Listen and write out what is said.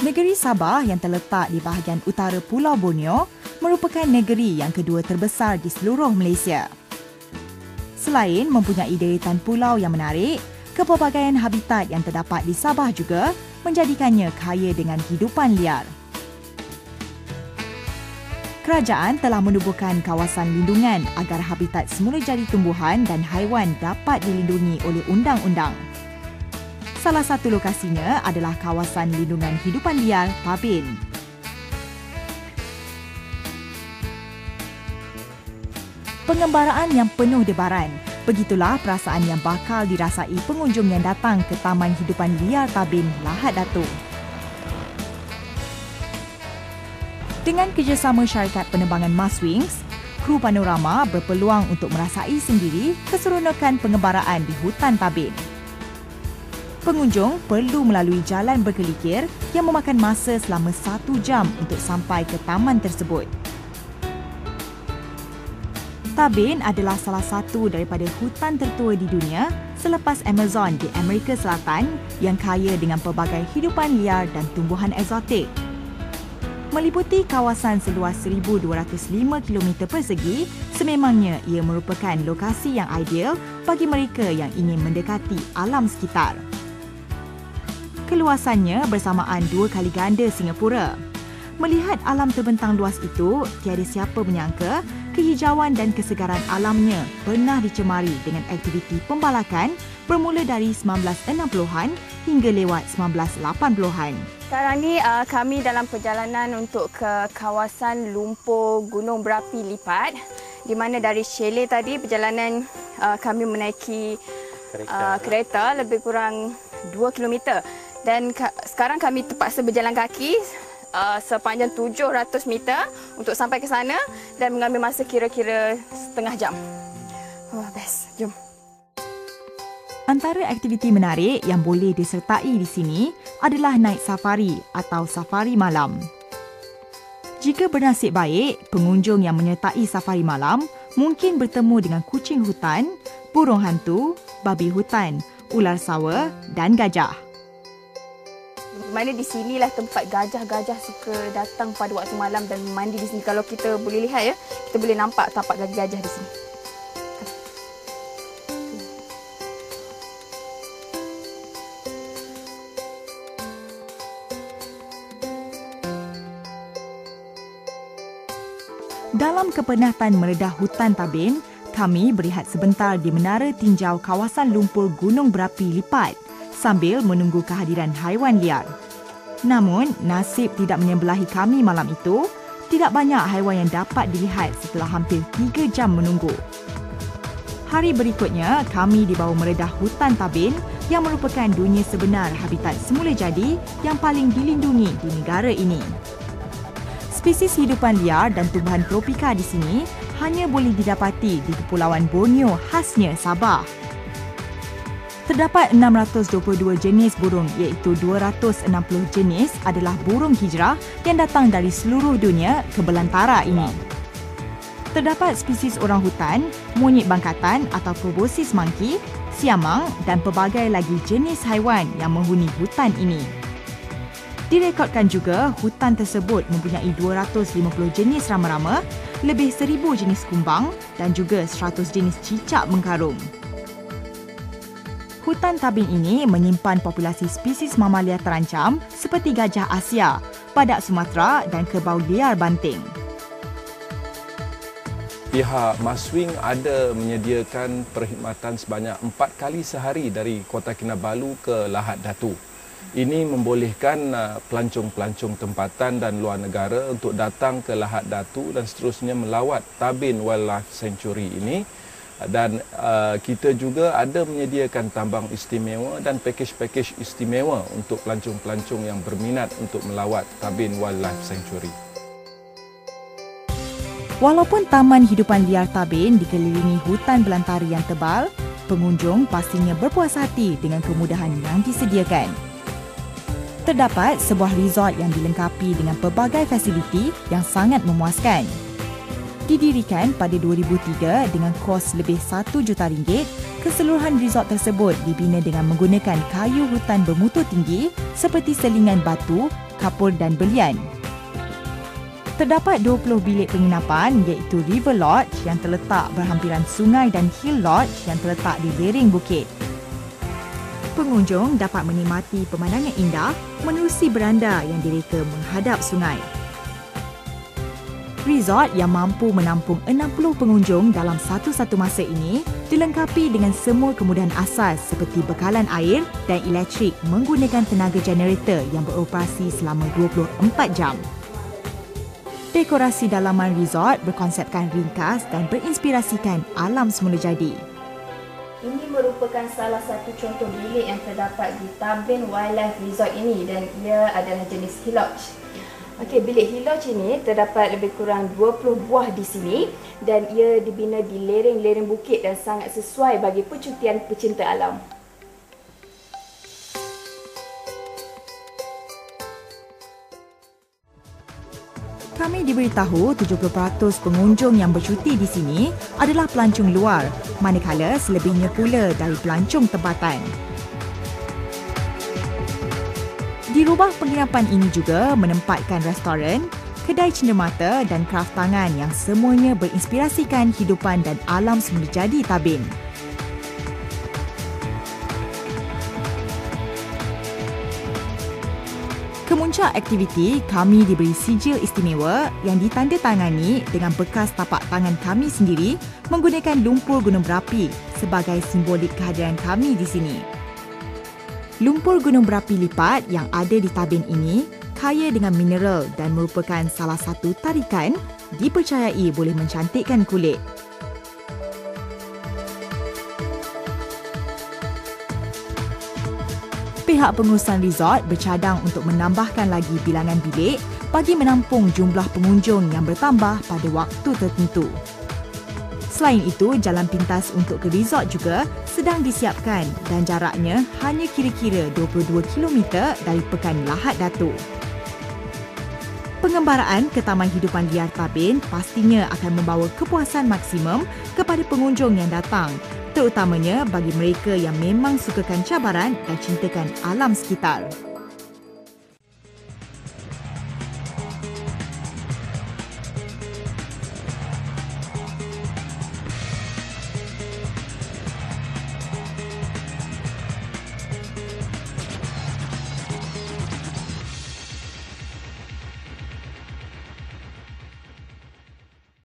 Negeri Sabah yang terletak di bahagian utara Pulau Borneo merupakan negeri yang kedua terbesar di seluruh Malaysia. Selain mempunyai deretan pulau yang menarik, kepelbagaian habitat yang terdapat di Sabah juga menjadikannya kaya dengan hidupan liar. Kerajaan telah menubuhkan kawasan lindungan agar habitat semula jadi tumbuhan dan haiwan dapat dilindungi oleh undang-undang. Salah satu lokasinya adalah kawasan lindungan hidupan liar Tabin. Pengembaraan yang penuh debaran, begitulah perasaan yang bakal dirasai pengunjung yang datang ke Taman Hidupan Liar Tabin, Lahad Datu. Dengan kerjasama syarikat penerbangan Maswings, kru panorama berpeluang untuk merasai sendiri keseronokan pengembaraan di hutan Tabin. Pengunjung perlu melalui jalan berkelikir yang memakan masa selama 1 jam untuk sampai ke taman tersebut. Tabin adalah salah satu daripada hutan tertua di dunia selepas Amazon di Amerika Selatan yang kaya dengan pelbagai hidupan liar dan tumbuhan eksotik. Meliputi kawasan seluas 1,205 km persegi, sememangnya ia merupakan lokasi yang ideal bagi mereka yang ingin mendekati alam sekitar. Keluasannya bersamaan 2 kali ganda Singapura. Melihat alam terbentang luas itu, tiada siapa menyangka kehijauan dan kesegaran alamnya pernah dicemari dengan aktiviti pembalakan bermula dari 1960-an hingga lewat 1980-an. Sekarang ni kami dalam perjalanan untuk ke kawasan lumpur Gunung Berapi Lipat, di mana dari chalet tadi perjalanan kami menaiki kereta lebih kurang 2 km. Dan sekarang kami terpaksa berjalan kaki sepanjang 700 meter untuk sampai ke sana dan mengambil masa kira-kira setengah jam. Best. Jom. Antara aktiviti menarik yang boleh disertai di sini adalah naik safari atau safari malam. Jika bernasib baik, pengunjung yang menyertai safari malam mungkin bertemu dengan kucing hutan, burung hantu, babi hutan, ular sawa dan gajah. Di mana di sinilah tempat gajah-gajah suka datang pada waktu malam dan mandi di sini. Kalau kita boleh lihat ya, kita boleh nampak tapak gajah-gajah di sini. Dalam kepenatan meredah hutan Tabin, kami berehat sebentar di menara tinjau kawasan lumpur Gunung Berapi Lipat sambil menunggu kehadiran haiwan liar. Namun, nasib tidak menyebelahi kami malam itu. Tidak banyak haiwan yang dapat dilihat setelah hampir 3 jam menunggu. Hari berikutnya, kami dibawa meredah hutan Tabin yang merupakan dunia sebenar habitat semula jadi yang paling dilindungi di negara ini. Spesies hidupan liar dan tumbuhan tropika di sini hanya boleh didapati di Kepulauan Borneo khasnya Sabah. Terdapat 622 jenis burung iaitu 260 jenis adalah burung hijrah yang datang dari seluruh dunia ke belantara ini. Terdapat spesies orang hutan, monyet bangkatan atau proboscis monkey, siamang dan pelbagai lagi jenis haiwan yang menghuni hutan ini. Direkodkan juga hutan tersebut mempunyai 250 jenis rama-rama, lebih 1,000 jenis kumbang dan juga 100 jenis cicak mengkarung. Hutan Tabin ini menyimpan populasi spesies mamalia terancam seperti gajah Asia, badak Sumatera dan kerbau liar banting. Pihak Maswing ada menyediakan perkhidmatan sebanyak 4 kali sehari dari Kota Kinabalu ke Lahad Datu. Ini membolehkan pelancong-pelancong tempatan dan luar negara untuk datang ke Lahad Datu dan seterusnya melawat Tabin Wildlife Sanctuary ini. Dan kita juga ada menyediakan tambang istimewa dan pakej-pakej istimewa untuk pelancong-pelancong yang berminat untuk melawat Tabin Wildlife Sanctuary. Walaupun Taman Hidupan Liar Tabin dikelilingi hutan belantara yang tebal, pengunjung pastinya berpuas hati dengan kemudahan yang disediakan. Terdapat sebuah resort yang dilengkapi dengan pelbagai fasiliti yang sangat memuaskan. Didirikan pada 2003 dengan kos lebih RM1 juta, keseluruhan resort tersebut dibina dengan menggunakan kayu hutan bermutu tinggi seperti selingan batu, kapur dan belian. Terdapat 20 bilik penginapan iaitu River Lodge yang terletak berhampiran sungai dan Hill Lodge yang terletak di lereng bukit. Pengunjung dapat menikmati pemandangan indah menerusi beranda yang direka menghadap sungai. Resort yang mampu menampung 60 pengunjung dalam satu-satu masa ini dilengkapi dengan semua kemudahan asas seperti bekalan air dan elektrik menggunakan tenaga generator yang beroperasi selama 24 jam. Dekorasi dalaman resort berkonsepkan ringkas dan berinspirasikan alam semula jadi. Ini merupakan salah satu contoh bilik yang terdapat di Tabin Wildlife Resort ini dan ia adalah jenis Hill Lodge. Okey, bilik Hill Lodge ini terdapat lebih kurang 20 buah di sini dan ia dibina di lereng-lereng bukit dan sangat sesuai bagi percutian pecinta alam. Kami diberitahu 70% pengunjung yang bercuti di sini adalah pelancong luar, manakala selebihnya pula dari pelancong tempatan. Di rumah penginapan ini juga menempatkan restoran, kedai cenderamata dan kraft tangan yang semuanya berinspirasikan hidupan dan alam semula jadi Tabin. Kemuncak aktiviti, kami diberi sijil istimewa yang ditandatangani dengan bekas tapak tangan kami sendiri menggunakan lumpur gunung berapi sebagai simbolik kehadiran kami di sini. Lumpur gunung berapi lipat yang ada di Tabin ini kaya dengan mineral dan merupakan salah satu tarikan dipercayai boleh mencantikkan kulit. Pihak pengurusan resort bercadang untuk menambahkan lagi bilangan bilik bagi menampung jumlah pengunjung yang bertambah pada waktu tertentu. Selain itu, jalan pintas untuk ke resort juga sedang disiapkan dan jaraknya hanya kira-kira 22 km dari Pekan Lahad Datu. Pengembaraan ke Taman Hidupan Liar Tabin pastinya akan membawa kepuasan maksimum kepada pengunjung yang datang, terutamanya bagi mereka yang memang sukakan cabaran dan cintakan alam sekitar.